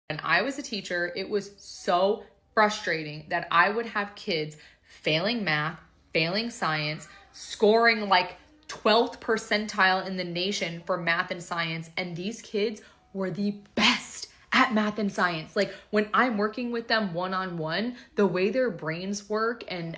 When I was a teacher, it was so frustrating that I would have kids failing math, failing science, scoring like 12th percentile in the nation for math and science. And these kids were the best at math and science. Like when I'm working with them one-on-one, the way their brains work and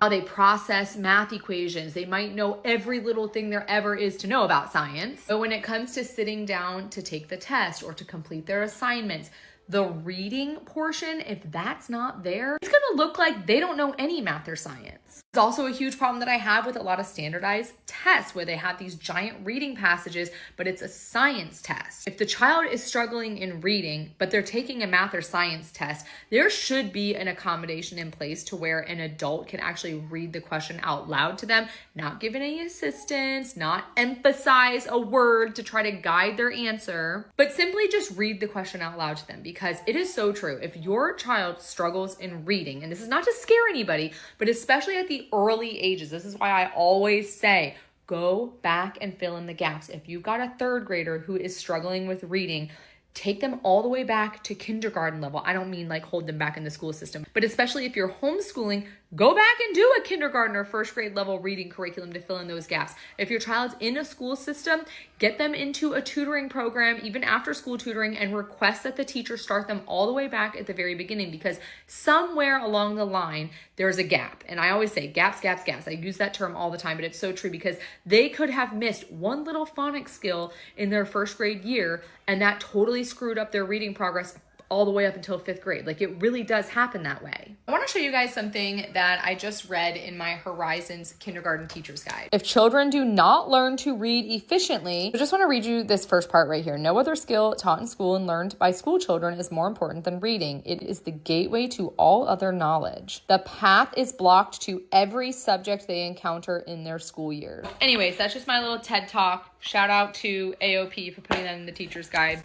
how they process math equations, they might know every little thing there ever is to know about science. But when it comes to sitting down to take the test or to complete their assignments, the reading portion, if that's not there, it's gonna look like they don't know any math or science. It's also a huge problem that I have with a lot of standardized tests where they have these giant reading passages, but it's a science test. If the child is struggling in reading, but they're taking a math or science test, there should be an accommodation in place to where an adult can actually read the question out loud to them, not give any assistance, not emphasize a word to try to guide their answer, but simply just read the question out loud to them. Because it is so true. If your child struggles in reading, and this is not to scare anybody, but especially at the early ages, this is why I always say, go back and fill in the gaps. If you've got a third grader who is struggling with reading, take them all the way back to kindergarten level. I don't mean like hold them back in the school system, but especially if you're homeschooling, go back and do a kindergarten or first grade level reading curriculum to fill in those gaps. If your child's in a school system, get them into a tutoring program, even after school tutoring, and request that the teacher start them all the way back at the very beginning, because somewhere along the line, there's a gap. And I always say gaps, gaps, gaps. I use that term all the time, but it's so true because they could have missed one little phonics skill in their first grade year, and that totally screwed up their reading progress all the way up until 5th grade. Like it really does happen that way. I want to show you guys something that I just read in my Horizons Kindergarten Teacher's Guide. If children do not learn to read efficiently, I just want to read you this first part right here. No other skill taught in school and learned by school children is more important than reading. It is the gateway to all other knowledge. The path is blocked to every subject they encounter in their school year. Anyways, that's just my little TED Talk. Shout out to AOP for putting that in the Teacher's Guide.